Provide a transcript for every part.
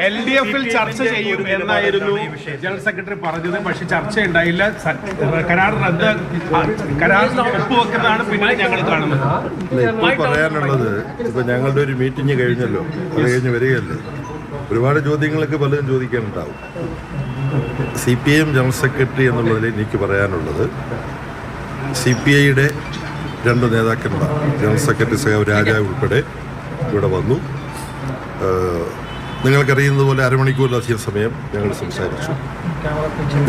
LDF-ൽ ചർച്ച ചെയ്യും എന്നായിരുന്നു ജനറൽ സെക്രട്ടറി പറഞ്ഞത്. പക്ഷെ ചർച്ച ഉണ്ടായില്ല. കരാർ ഒപ്പുവെക്കുന്നതാണ് പിന്നെ ഞങ്ങൾ കാണുന്നത്. ഇപ്പോൾ പറയാനുള്ളത്, ഇപ്പൊ ഞങ്ങളുടെ ഒരു മീറ്റിംഗ് കഴിഞ്ഞല്ലോ, അത് കഴിഞ്ഞ് വരികയല്ലേ, ഒരുപാട് ചോദ്യങ്ങളൊക്കെ പലതും ചോദിക്കാനുണ്ടാവും. CPIM ജനറൽ സെക്രട്ടറി എന്നുള്ളതിൽ എനിക്ക് പറയാനുള്ളത്, CPIയുടെ 2 നേതാക്കന്മാർ, ജനറൽ സെക്രട്ടറി സഖാവ് രാജാവ് ഉൾപ്പെടെ ഇവിടെ വന്നു. നിങ്ങൾക്കറിയുന്നത് പോലെ അരമണിക്കൂറിലധികം സമയം ഞങ്ങൾ സംസാരിച്ചു.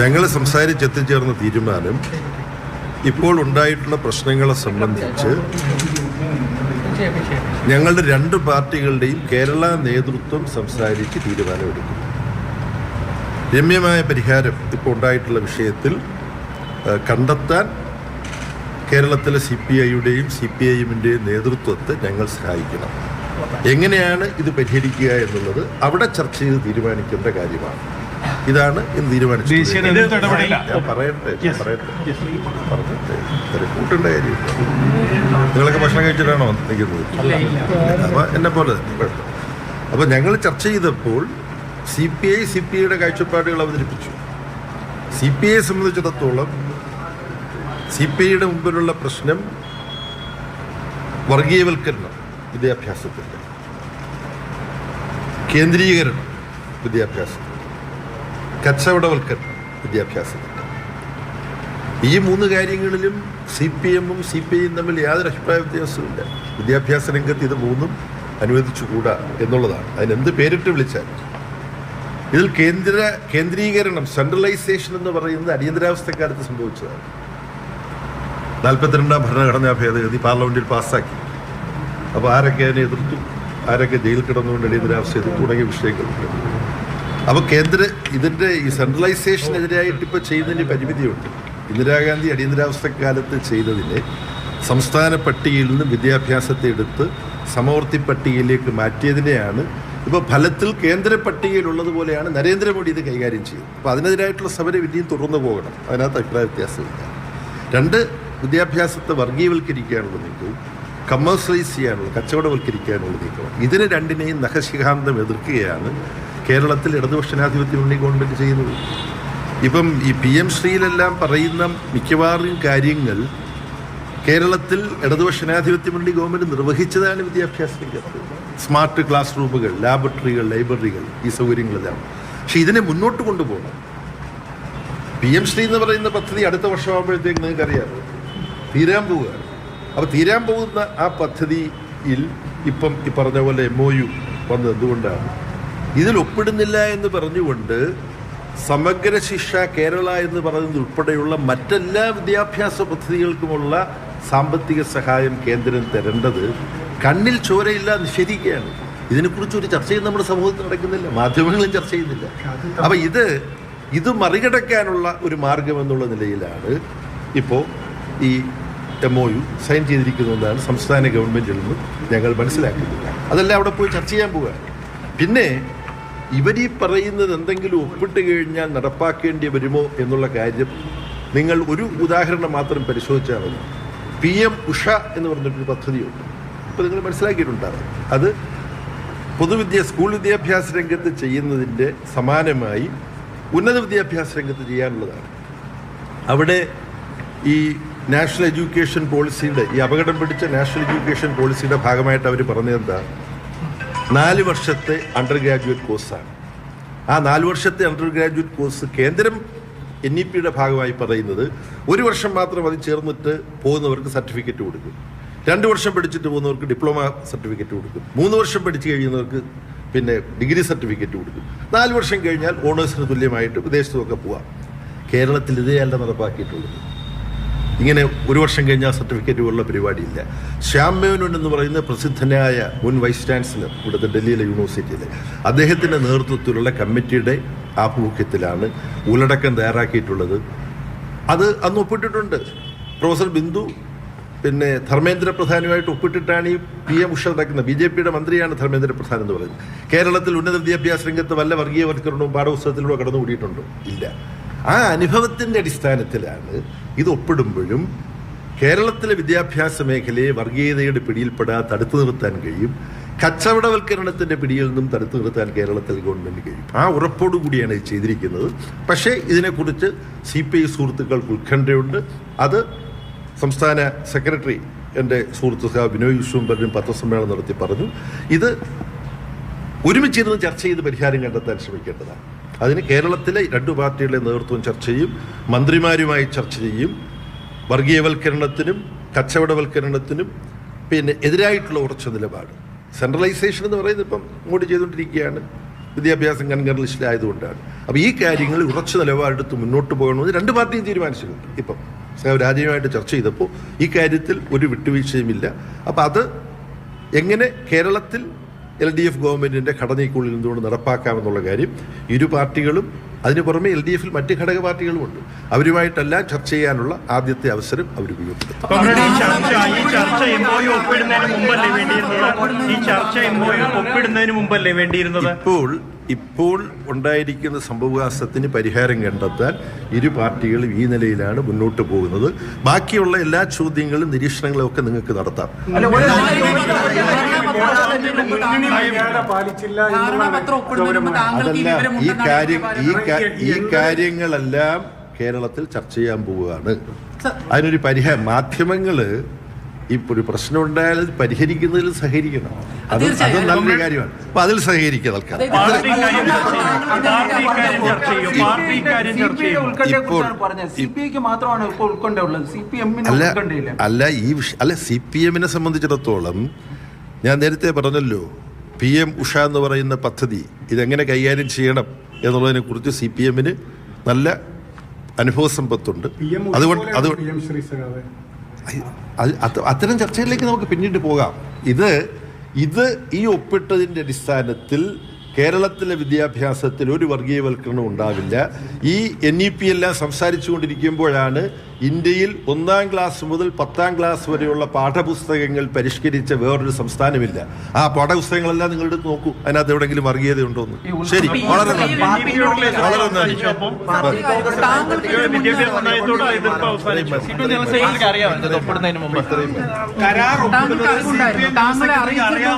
ഞങ്ങൾ സംസാരിച്ചെത്തിച്ചേർന്ന തീരുമാനം, ഇപ്പോൾ ഉണ്ടായിട്ടുള്ള പ്രശ്നങ്ങളെ സംബന്ധിച്ച് ഞങ്ങളുടെ 2 പാർട്ടികളുടെയും കേരള നേതൃത്വം സംസാരിച്ച് തീരുമാനമെടുക്കും. രമ്യമായ പരിഹാരം ഇപ്പോൾ ഉണ്ടായിട്ടുള്ള വിഷയത്തിൽ കണ്ടെത്താൻ കേരളത്തിലെ CPIയുടെയും CPIMൻ്റെയും നേതൃത്വത്തെ ഞങ്ങൾ സഹായിക്കണം. എങ്ങനെയാണ് ഇത് പരിഹരിക്കുക എന്നുള്ളത് അവിടെ ചർച്ച ചെയ്ത് തീരുമാനിക്കേണ്ട കാര്യമാണ്. ഇതാണ് ഇന്ന് തീരുമാനിച്ചത്. ഞാൻ പറയട്ടെ കൂട്ടേണ്ട കാര്യം. നിങ്ങളൊക്കെ ഭക്ഷണം കഴിച്ചിട്ടാണോ നിൽക്കുന്നത്? അപ്പം എന്നെ പോലെ കുഴപ്പം. അപ്പം ഞങ്ങൾ ചർച്ച ചെയ്തപ്പോൾ CPIയുടെ കാഴ്ചപ്പാടുകൾ അവതരിപ്പിച്ചു. CPIയെ സംബന്ധിച്ചിടത്തോളം CPIയുടെ മുമ്പിലുള്ള പ്രശ്നം വർഗീയവൽക്കരണം വിദ്യാഭ്യാസത്തിൻ്റെ, കേന്ദ്രീകരണം വിദ്യാഭ്യാസത്തിൽ, കച്ചവടവൽക്കരണം വിദ്യാഭ്യാസത്തിൻ്റെ. ഈ 3 കാര്യങ്ങളിലും CPIയും CPIയും തമ്മിൽ യാതൊരു അഭിപ്രായ വ്യത്യാസവുമില്ല. വിദ്യാഭ്യാസ രംഗത്ത് ഇത് 3ഉം അനുവദിച്ചുകൂടാ എന്നുള്ളതാണ്. അതിനെന്ത് പേരിട്ട് വിളിച്ചാൽ. ഇതിൽ കേന്ദ്രീകരണം, സെൻട്രലൈസേഷൻ എന്ന് പറയുന്നത് അടിയന്തരാവസ്ഥക്കാലത്ത് സംഭവിച്ചതാണ്. 42ാം ഭരണഘടനാ ഭേദഗതി പാർലമെന്റിൽ പാസ്സാക്കി. അപ്പോൾ ആരൊക്കെ അതിനെ എതിർത്തു, ആരൊക്കെ ജയിലിൽ കിടന്നുകൊണ്ട് അടിയന്തരാവസ്ഥ എതിർത്തു തുടങ്ങിയ വിഷയങ്ങളുണ്ട്. അപ്പോൾ ഇതിൻ്റെ ഈ സെൻട്രലൈസേഷനെതിരായിട്ട് ഇപ്പോൾ ചെയ്യുന്നതിന് പരിമിതിയുണ്ട്. ഇന്ദിരാഗാന്ധി അടിയന്തരാവസ്ഥക്കാലത്ത് ചെയ്തതിനെ സംസ്ഥാന പട്ടികയിൽ നിന്ന് വിദ്യാഭ്യാസത്തെ എടുത്ത് സമവർത്തി പട്ടികയിലേക്ക് മാറ്റിയതിനെയാണ് ഇപ്പോൾ ഫലത്തിൽ കേന്ദ്ര പട്ടികയിലുള്ളതുപോലെയാണ് നരേന്ദ്രമോദി ഇത് കൈകാര്യം ചെയ്യുന്നത്. അപ്പോൾ അതിനെതിരായിട്ടുള്ള സമരം ഇനിയും തുടർന്നു പോകണം. അതിനകത്ത് അഭിപ്രായ വ്യത്യാസമില്ല. 2, വിദ്യാഭ്യാസത്തെ വർഗീയവൽക്കരിക്കാനുള്ള നീക്കവും കമേഴ്സ്യലൈസ് ചെയ്യാനുള്ള, കച്ചവടവൽക്കരിക്കാനുള്ള നീക്കവും. ഇതിനെ 2നെയും നഖശിഖാന്തം എതിർക്കുകയാണ് കേരളത്തിൽ ഇടതുപക്ഷ ജനാധിപത്യ മുന്നണി ഗവൺമെൻറ് ചെയ്യുന്നത്. ഇപ്പം ഈ PM ശ്രീയിലെല്ലാം പറയുന്ന മിക്കവാറും കാര്യങ്ങൾ കേരളത്തിൽ ഇടതുപക്ഷ ജനാധിപത്യ മുന്നണി ഗവൺമെൻറ് നിർവഹിച്ചതാണ് വിദ്യാഭ്യാസ രംഗത്ത്. സ്മാർട്ട് ക്ലാസ് റൂമുകൾ, ലാബറട്ടറികൾ, ലൈബ്രറികൾ, ഈ സൗകര്യങ്ങളെല്ലാം. പക്ഷെ ഇതിനെ മുന്നോട്ട് കൊണ്ടുപോകണം. PM ശ്രീ എന്ന് പറയുന്ന പദ്ധതി അടുത്ത വർഷമാകുമ്പോഴത്തേക്ക് നിങ്ങൾക്കറിയാം തീരാൻ പോവുകയാണ്. അപ്പോൾ തീരാൻ പോകുന്ന ആ പദ്ധതിയിൽ ഇപ്പം ഈ പറഞ്ഞ പോലെ MOU വന്നത് എന്തുകൊണ്ടാണ്? ഇതിൽ ഒപ്പിടുന്നില്ല എന്ന് പറഞ്ഞുകൊണ്ട് സമഗ്ര ശിക്ഷ കേരള എന്ന് പറയുന്നത് ഉൾപ്പെടെയുള്ള മറ്റെല്ലാ വിദ്യാഭ്യാസ പദ്ധതികൾക്കുമുള്ള സാമ്പത്തിക സഹായം കേന്ദ്രം തരേണ്ടത് കണ്ണിൽ ചോരയില്ല നിഷേധിക്കുകയാണ്. ഇതിനെക്കുറിച്ചൊരു ചർച്ചയും നമ്മുടെ സമൂഹത്തിൽ നടക്കുന്നില്ല, മാധ്യമങ്ങളും ചർച്ച ചെയ്യുന്നില്ല. അപ്പം ഇത് മറികടക്കാനുള്ള ഒരു മാർഗമെന്നുള്ള നിലയിലാണ് ഇപ്പോൾ ഈ MOU സൈൻ ചെയ്തിരിക്കുന്നതെന്നാണ് സംസ്ഥാന ഗവൺമെൻറ്റിൽ നിന്ന് ഞങ്ങൾ മനസ്സിലാക്കുന്നത്. അതെല്ലാം അവിടെ പോയി ചർച്ച ചെയ്യാൻ പോവുക. പിന്നെ ഇവരീ പറയുന്നത് എന്തെങ്കിലും ഒപ്പിട്ട് കഴിഞ്ഞാൽ നടപ്പാക്കേണ്ടി വരുമോ എന്നുള്ള കാര്യം നിങ്ങൾ ഒരു ഉദാഹരണം മാത്രം പരിശോധിച്ചാൽ മതി. PM ഉഷ എന്ന് പറഞ്ഞിട്ടൊരു പദ്ധതിയുണ്ട്. ഇപ്പോൾ നിങ്ങൾ മനസ്സിലാക്കിയിട്ടുണ്ടാകും. അത് സ്കൂൾ വിദ്യാഭ്യാസ രംഗത്ത് ചെയ്യുന്നതിൻ്റെ സമാനമായി ഉന്നത വിദ്യാഭ്യാസ രംഗത്ത് ചെയ്യാനുള്ളതാണ്. അവിടെ ഈ നാഷണൽ എഡ്യൂക്കേഷൻ പോളിസിയുടെ, ഈ അപകടം പിടിച്ച നാഷണൽ എഡ്യൂക്കേഷൻ പോളിസിയുടെ ഭാഗമായിട്ട് അവർ പറഞ്ഞതെന്താ, 4 വർഷത്തെ അണ്ടർ ഗ്രാജുവേറ്റ് കോഴ്സാണ്. ആ 4 വർഷത്തെ അണ്ടർ ഗ്രാജുവേറ്റ് കോഴ്സ് കേന്ദ്രം NEPയുടെ ഭാഗമായി പറയുന്നത് 1 വർഷം മാത്രം അത് ചേർന്നിട്ട് പോകുന്നവർക്ക് സർട്ടിഫിക്കറ്റ് കൊടുക്കും, 2 വർഷം പഠിച്ചിട്ട് പോകുന്നവർക്ക് ഡിപ്ലോമ സർട്ടിഫിക്കറ്റ് കൊടുക്കും, 3 വർഷം പഠിച്ചു കഴിയുന്നവർക്ക് പിന്നെ ഡിഗ്രി സർട്ടിഫിക്കറ്റ് കൊടുക്കും, 4 വർഷം കഴിഞ്ഞാൽ ഓണേഴ്സിന് തുല്യമായിട്ട് വിദേശത്തുമൊക്കെ പോവാം. കേരളത്തിൽ ഇതേയല്ല നടപ്പാക്കിയിട്ടുള്ളത്. ഇങ്ങനെ 1 വർഷം കഴിഞ്ഞാൽ സർട്ടിഫിക്കറ്റ് പോലുള്ള പരിപാടിയില്ല. ശ്യാം മേനോൻ എന്ന് പറയുന്ന പ്രസിദ്ധനായ മുൻ വൈസ് ചാൻസലർ ഇവിടുത്തെ ഡൽഹിയിലെ യൂണിവേഴ്സിറ്റിയിലെ, അദ്ദേഹത്തിൻ്റെ നേതൃത്വത്തിലുള്ള കമ്മിറ്റിയുടെ ആഭിമുഖ്യത്തിലാണ് ഉള്ളടക്കം തയ്യാറാക്കിയിട്ടുള്ളത്. അത് അന്ന് ഒപ്പിട്ടിട്ടുണ്ട്. പ്രൊഫസർ ബിന്ദു പിന്നെ ധർമ്മേന്ദ്ര പ്രധാനുമായിട്ട് ഒപ്പിട്ടിട്ടാണ് ഈ PM ഉഷ നടക്കുന്നത്. BJPയുടെ മന്ത്രിയാണ് ധർമ്മേന്ദ്ര പ്രധാൻ എന്ന് പറയുന്നത്. കേരളത്തിൽ ഉന്നത വിദ്യാഭ്യാസ രംഗത്ത് വല്ല വർഗീയവൽക്കരണവും പാഠപുസ്തകത്തിലൂടെ കടന്നുകൂടിയിട്ടുണ്ടോ? ഇല്ല. ആ അനുഭവത്തിൻ്റെ അടിസ്ഥാനത്തിലാണ് ഇത് ഒപ്പിടുമ്പോഴും കേരളത്തിലെ വിദ്യാഭ്യാസ മേഖലയെ വർഗീയതയുടെ പിടിയിൽപ്പെടാതെ തടുത്തു നിർത്താൻ കഴിയും. കച്ചവടവൽക്കരണത്തിൻ്റെ പിടിയിൽ നിന്നും തടുത്തു നിർത്താൻ കേരളത്തിൽ ഗവൺമെൻറ് കഴിയും. ആ ഉറപ്പോടുകൂടിയാണ് ഇത് ചെയ്തിരിക്കുന്നത്. പക്ഷേ ഇതിനെക്കുറിച്ച് CPI സുഹൃത്തുക്കൾക്ക് ഉത്കണ്ഠയുണ്ട്. അത് സംസ്ഥാന സെക്രട്ടറി എൻ്റെ സുഹൃത്ത് ബിനോയ് വിശ്വംഭരനും പത്രസമ്മേളനം നടത്തി പറഞ്ഞു. ഇത് ഒരുമിച്ചിരുന്ന് ചർച്ച ചെയ്ത് പരിഹാരം കണ്ടെത്താൻ ശ്രമിക്കേണ്ടതാണ്. അതിന് കേരളത്തിലെ 2 പാർട്ടികളുടെ നേതൃത്വം ചർച്ച ചെയ്യും, മന്ത്രിമാരുമായി ചർച്ച ചെയ്യും. വർഗീയവൽക്കരണത്തിനും കച്ചവടവൽക്കരണത്തിനും പിന്നെ എതിരായിട്ടുള്ള ഉറച്ച നിലപാട്. സെൻട്രലൈസേഷൻ എന്ന് പറയുന്നത് ഇപ്പം ഇങ്ങോട്ട് ചെയ്തുകൊണ്ടിരിക്കുകയാണ്, വിദ്യാഭ്യാസം കൺകറന്റ് ലിസ്റ്റിലായതുകൊണ്ടാണ്. അപ്പോൾ ഈ കാര്യങ്ങളിൽ ഉറച്ച നിലപാടെടുത്ത് മുന്നോട്ട് പോകണമെന്ന് 2 പാർട്ടിയും തീരുമാനിച്ചിട്ടുണ്ട്. ഇപ്പം രാജ്യവുമായിട്ട് ചർച്ച ചെയ്തപ്പോൾ ഈ കാര്യത്തിൽ ഒരു വിട്ടുവീഴ്ചയുമില്ല. അപ്പോൾ അത് എങ്ങനെ കേരളത്തിൽ LDF ഗവൺമെൻറ്റിൻ്റെ ഘടനയ്ക്കുള്ളിൽ നിന്നുകൊണ്ട് നടപ്പാക്കാമെന്നുള്ള കാര്യം ഇരു പാർട്ടികളും, അതിന് പുറമെ LDF മറ്റ് ഘടക പാർട്ടികളുമുണ്ട്, അവരുമായിട്ടെല്ലാം ചർച്ച ചെയ്യാനുള്ള ആദ്യത്തെ അവസരം അവർ ഉപയോഗപ്പെടുത്തും. ഇപ്പോൾ ഉണ്ടായിരിക്കുന്ന സംഭവവികാസത്തിന് പരിഹാരം കണ്ടെത്താൻ ഇരു പാർട്ടികളും ഈ നിലയിലാണ് മുന്നോട്ട് പോകുന്നത്. ബാക്കിയുള്ള എല്ലാ ചോദ്യങ്ങളും നിരീക്ഷണങ്ങളും ഒക്കെ നിങ്ങൾക്ക് നടത്താം. അതല്ല, ഈ കാര്യങ്ങളെല്ലാം കേരളത്തിൽ ചർച്ച ചെയ്യാൻ പോവുകയാണ്. അതിനൊരു പരിഹാരം മാധ്യമങ്ങള് ഇപ്പോൾ ഒരു പ്രശ്നം ഉണ്ടായാൽ അത് പരിഹരിക്കുന്നതിൽ സഹകരിക്കണം. അത് നല്ലൊരു കാര്യമാണ്. അപ്പൊ അതിൽ സഹകരിക്കുക തൽക്കാലം. അല്ല, CPM-നെ സംബന്ധിച്ചിടത്തോളം ഞാൻ നേരത്തെ പറഞ്ഞല്ലോ, PM ഉഷ എന്ന് പറയുന്ന പദ്ധതി ഇതെങ്ങനെ കൈകാര്യം ചെയ്യണം എന്നുള്ളതിനെ കുറിച്ച് CPM-ന് നല്ല അനുഭവ സമ്പത്തുണ്ട്. അതുകൊണ്ട് അത്തരം ചർച്ചകളിലേക്ക് നമുക്ക് പിന്നീട് പോകാം. ഇത് ഈ ഒപ്പിട്ടതിൻ്റെ അടിസ്ഥാനത്തിൽ കേരളത്തിലെ വിദ്യാഭ്യാസത്തിൽ ഒരു വർഗീയവൽക്കരണം ഉണ്ടാവില്ല. ഈ NEP എല്ലാം സംസാരിച്ചു കൊണ്ടിരിക്കുമ്പോഴാണ് ഇന്ത്യയിൽ 1ാം ക്ലാസ് മുതൽ 10ാം ക്ലാസ് വരെയുള്ള പാഠപുസ്തകങ്ങൾ പരിഷ്കരിച്ച വേറൊരു സംസ്ഥാനമില്ല. ആ പാഠപുസ്തകങ്ങളെല്ലാം നിങ്ങളുടെ നോക്കൂ, അതിനകത്ത് എവിടെയെങ്കിലും വർഗീയത ഉണ്ടോന്ന്. ശരി, വളരെ നന്ദി. താങ്കളെ അറിയിച്ചിരുന്നു.